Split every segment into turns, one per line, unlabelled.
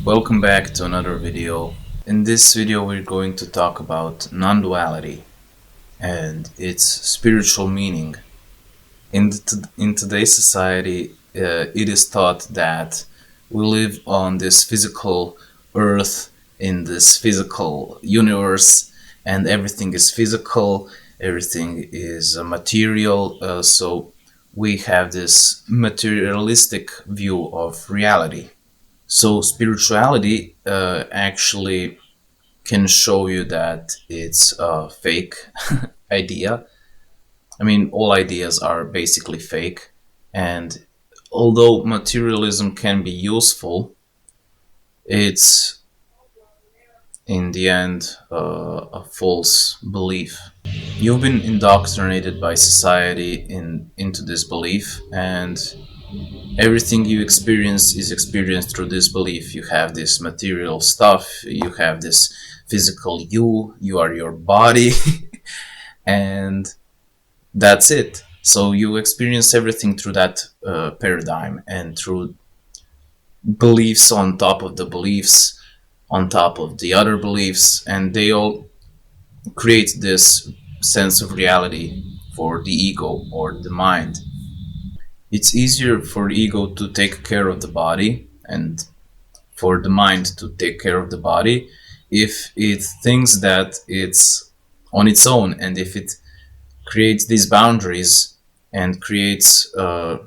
Welcome back to another video. In this video we're going to talk about non-duality and its spiritual meaning. In today's society, it is thought that we live on this physical earth, in this physical universe, and everything is physical, everything is material, so we have this materialistic view of reality. So spirituality actually can show you that it's a fake idea. I mean, all ideas are basically fake. And although materialism can be useful, it's in the end a false belief. You've been indoctrinated by society into this belief, and everything you experience is experienced through this belief. You have this material stuff, you have this physical you are your body, and that's it. So you experience everything through that paradigm and through beliefs on top of the beliefs, on top of the other beliefs, and they all create this sense of reality for the ego or the mind. It's easier for the ego to take care of the body and for the mind to take care of the body if it thinks that it's on its own, and if it creates these boundaries and creates a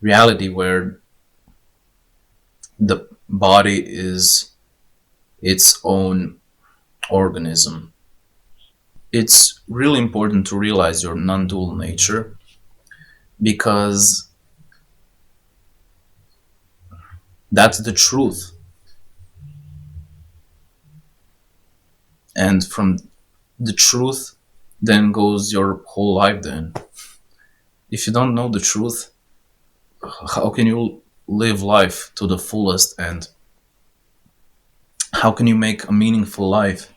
reality where the body is its own organism. It's really important to realize your non-dual nature, because that's the truth. And from the truth then goes your whole life. Then if you don't know the truth, how can you live life to the fullest, and how can you make a meaningful life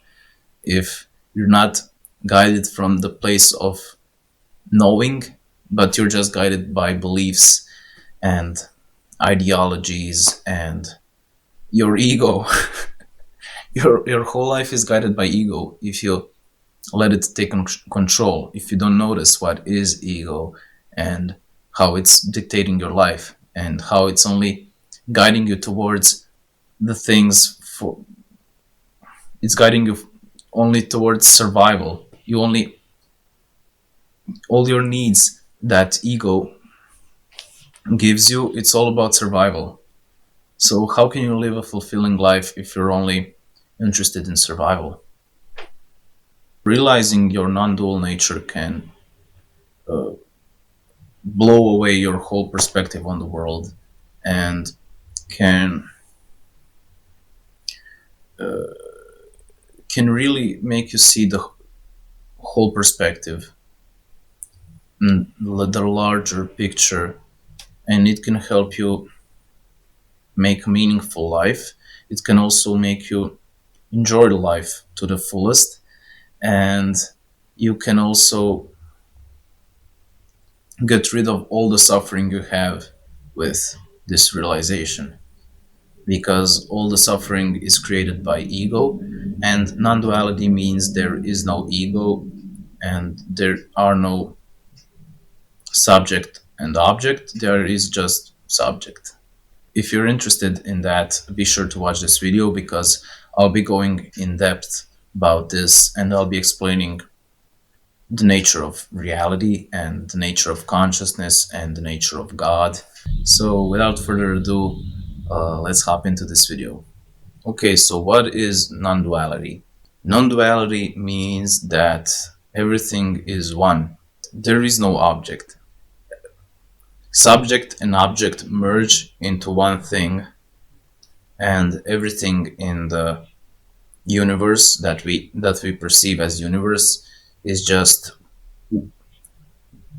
if you're not guided from the place of knowing, but you're just guided by beliefs and ideologies and your ego? Your whole life is guided by ego if you let it take control, if you don't notice what is ego and how it's dictating your life and how it's only guiding you towards the things for it's guiding you only towards survival. You only all your needs that ego gives you, it's all about survival. So how can you live a fulfilling life if you're only interested in survival? Realizing your non-dual nature can blow away your whole perspective on the world, and can really make you see the whole perspective, the larger picture, and it can help you make a meaningful life. It can also make you enjoy life to the fullest, and you can also get rid of all the suffering you have with this realization, because all the suffering is created by ego, and non-duality means there is no ego and there are no subject and object, there is just subject. If you're interested in that, be sure to watch this video, because I'll be going in depth about this, and I'll be explaining the nature of reality and the nature of consciousness and the nature of God. So without further ado, let's hop into this video. Okay, so what is non-duality? Non-duality means that everything is one. There is no object. Subject and object merge into one thing, and everything in the universe that we perceive as universe is just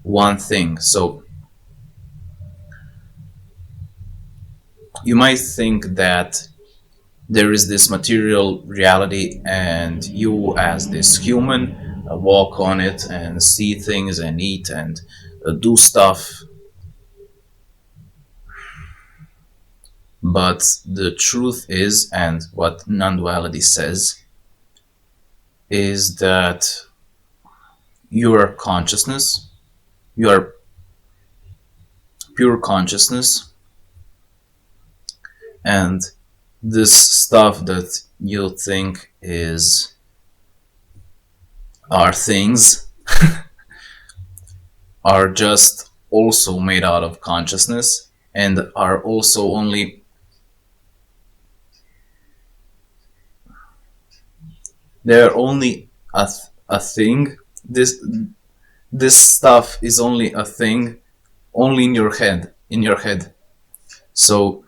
one thing. So you might think that there is this material reality, and you as this human walk on it and see things and eat and do stuff. But the truth is, and what non-duality says, is that you are consciousness, you are pure consciousness, and this stuff that you think are things are just also made out of consciousness, and are also only, they're only a thing. This stuff is only a thing, only in your head. So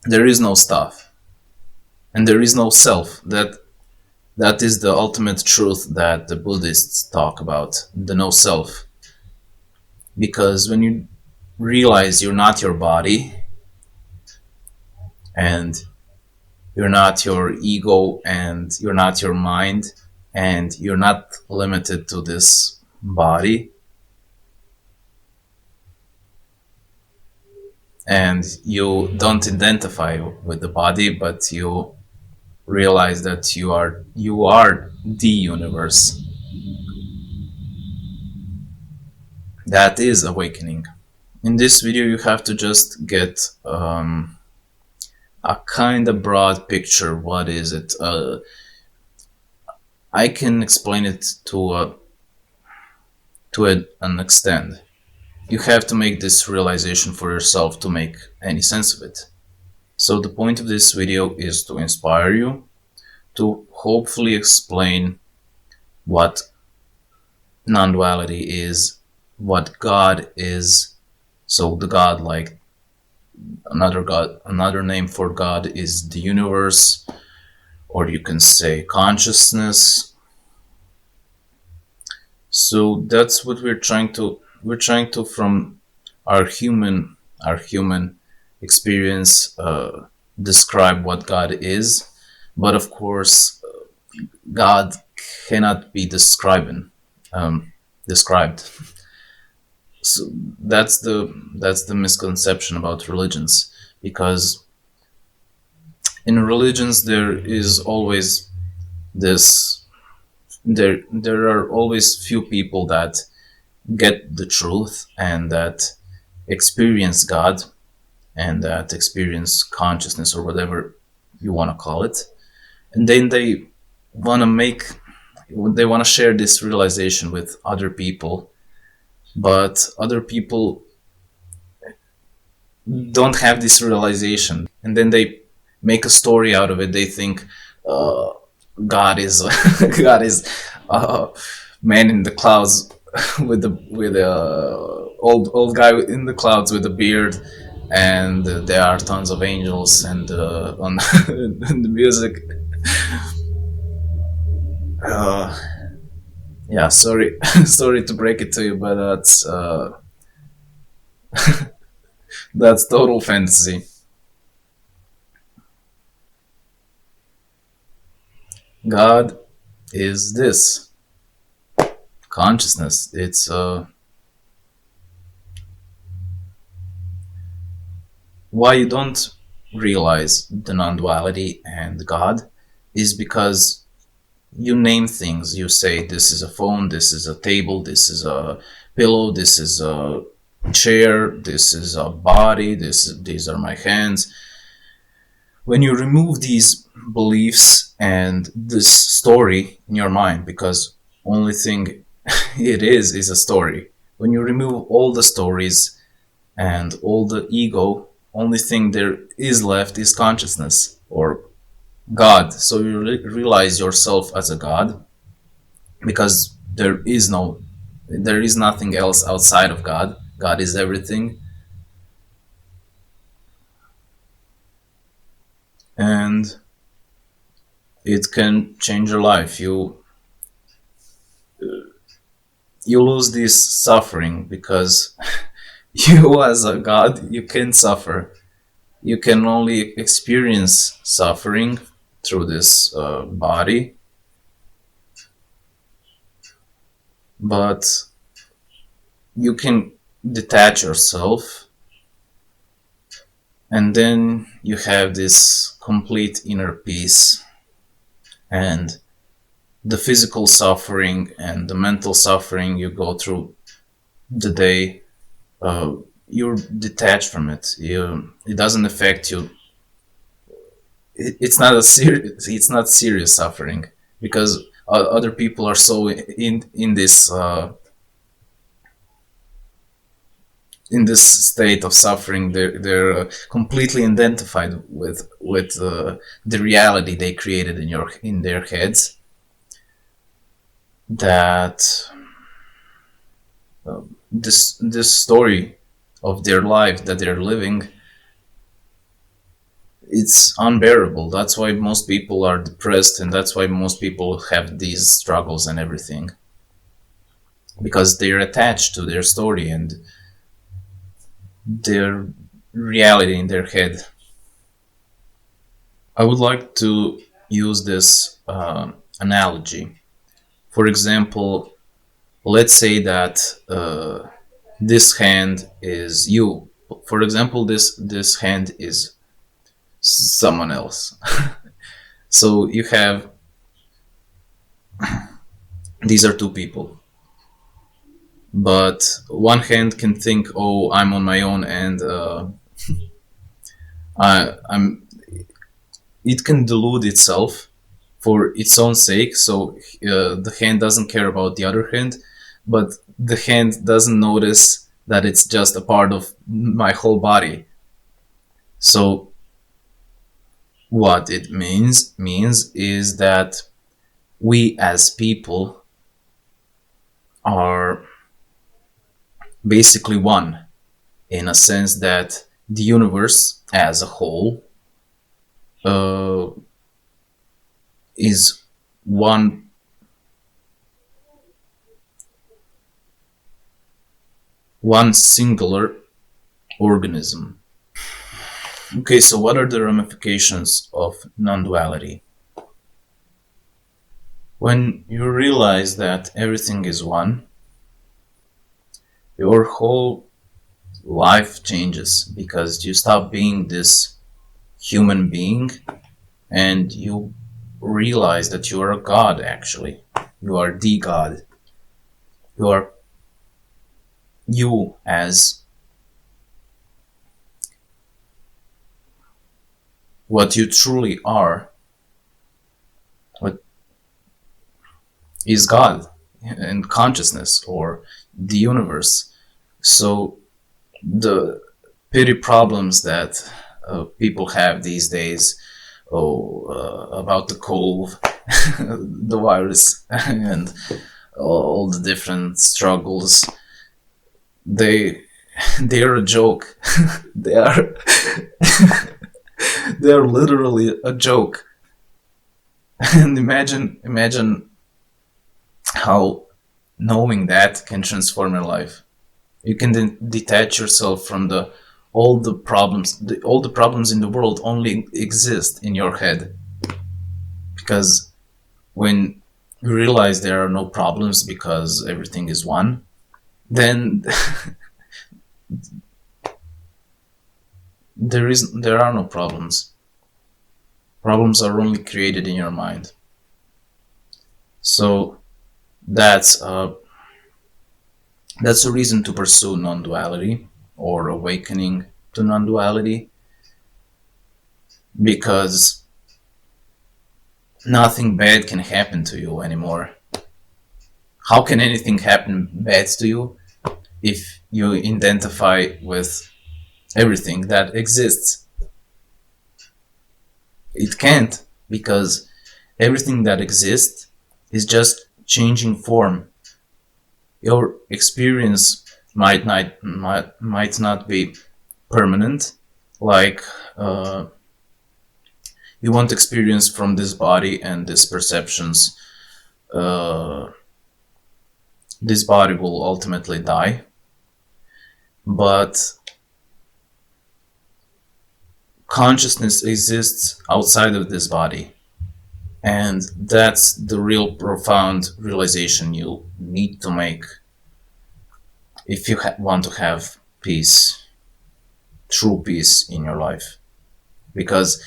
there is no stuff, and there is no self. That is the ultimate truth that the Buddhists talk about, the no self. Because when you realize you're not your body, and you're not your ego, and you're not your mind, and you're not limited to this body, and you don't identify with the body, but you realize that you are the universe. That is awakening. In this video, you have to just get a kind of broad picture. What is it? I can explain it to an extent. You have to make this realization for yourself to make any sense of it. So the point of this video is to inspire you, to hopefully explain what non-duality is, what God is. So the God, like another name for God is the universe, or you can say consciousness. So that's what we're trying to from our human experience describe what God is. But of course, God cannot be described. So that's the misconception about religions, because in religions there is always this, there are always few people that get the truth and that experience God and that experience consciousness, or whatever you want to call it, and then they want to share this realization with other people, but other people don't have this realization, and then they make a story out of it. They think God is God is a man in the clouds with a old guy in the clouds with a beard, and there are tons of angels and on the music. Yeah, sorry, sorry to break it to you, but that's total fantasy. God is this consciousness. It's why you don't realize the non-duality and God is because you name things. You say this is a phone, this is a table, this is a pillow, this is a chair, this is a body, these are my hands. When you remove these beliefs and this story in your mind, because only thing it is a story. When you remove all the stories and all the ego, only thing there is left is consciousness, or God. So you realize yourself as a God, because there is nothing else outside of God. God is everything. And it can change your life. You lose this suffering, because you as a God, you can suffer. You can only experience suffering through this body, but you can detach yourself And then you have this complete inner peace, and the physical suffering and the mental suffering you go through the day, you're detached from it. It doesn't affect you. It's not it's not serious suffering, because other people are so in this state of suffering. They're completely identified with the reality they created in their heads, that this story of their life that they're living, it's unbearable. That's why most people are depressed, and that's why most people have these struggles and everything, because they're attached to their story and their reality in their head. I would like to use this analogy. For example, let's say that this hand is you. For example, this hand is someone else. So you have, these are two people, but one hand can think, oh, I'm on my own, and I'm it can delude itself for its own sake. So the hand doesn't care about the other hand, but the hand doesn't notice that it's just a part of my whole body. So what it means is that we as people are basically one, in a sense that the universe as a whole is one singular organism. Okay, so what are the ramifications of non-duality? When you realize that everything is one, your whole life changes, because you stop being this human being and you realize that you are a god. Actually, you are the god. You are you as what you truly are, what is God and consciousness, or the universe. So the petty problems that people have these days, about the cold, the virus, and all the different struggles, they are a joke. they are they are literally a joke. And imagine how knowing that can transform your life. You can then detach yourself from all the problems. All the problems in the world only exist in your head, because when you realize there are no problems because everything is one, then there are no problems. Problems are only created in your mind. So that's a reason to pursue non-duality, or awakening to non-duality, because nothing bad can happen to you anymore. How can anything happen bad to you if you identify with everything that exists? It can't, because everything that exists is just changing form. Your experience might not be permanent, like you won't experience from this body and these perceptions. This body will ultimately die, but consciousness exists outside of this body, and that's the real profound realization you need to make if you want to have peace. true peace in your life. Because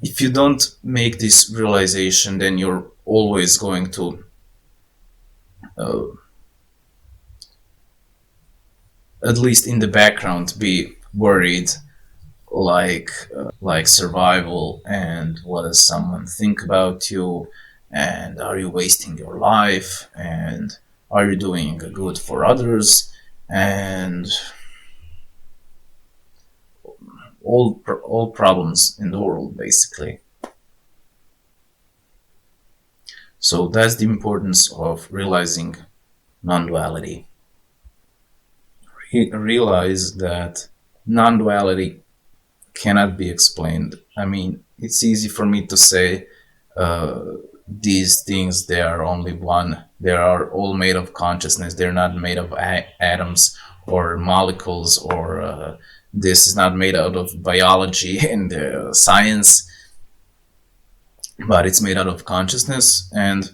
if you don't make this realization, then you're always going to uh, at least in the background be worried, like survival, and what does someone think about you, and are you wasting your life, and are you doing good for others, and all problems in the world, basically. So that's the importance of realizing non-duality. Realize that non-duality cannot be explained. I mean, it's easy for me to say these things, they are only one. They are all made of consciousness. They're not made of atoms or molecules, or this is not made out of biology and science, but it's made out of consciousness. And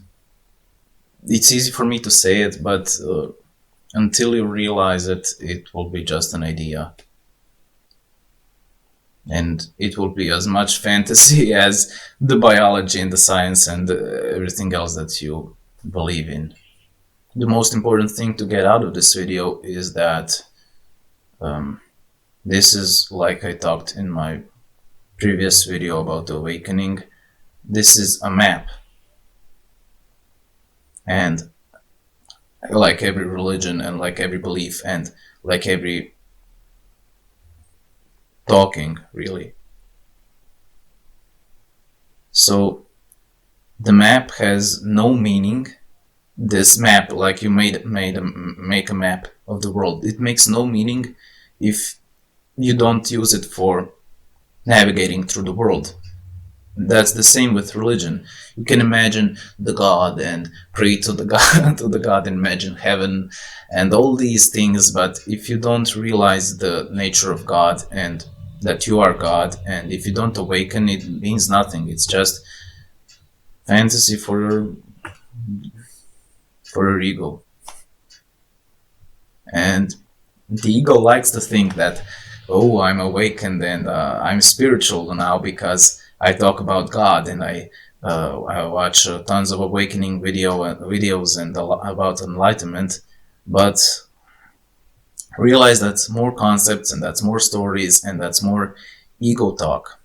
it's easy for me to say it, but until you realize it, it will be just an idea. And it will be as much fantasy as the biology and the science and everything else that you believe in. The most important thing to get out of this video is that this is, like I talked in my previous video about the awakening, this is a map. And like every religion and like every belief and like every talking, really. So the map has no meaning. This map, like you make a map of the world, it makes no meaning if you don't use it for navigating through the world. That's the same with religion. You can imagine the God and pray to the God, to the God, and imagine heaven and all these things, but if you don't realize the nature of God and that you are God, and if you don't awaken, it means nothing. It's just fantasy for your ego. And the ego likes to think that, oh, I'm awakened and I'm spiritual now because I talk about God and I watch tons of awakening videos and about enlightenment, but realize that's more concepts and that's more stories and that's more ego talk.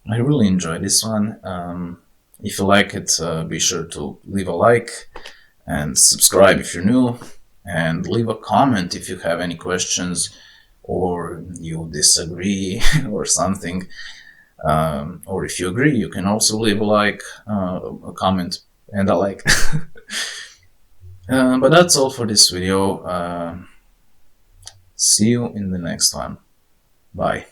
I really enjoyed this one. If you like it, be sure to leave a like and subscribe if you're new, and leave a comment if you have any questions or you disagree or something, or if you agree, you can also leave a like, a comment and a like. But that's all for this video. See you in the next one. Bye.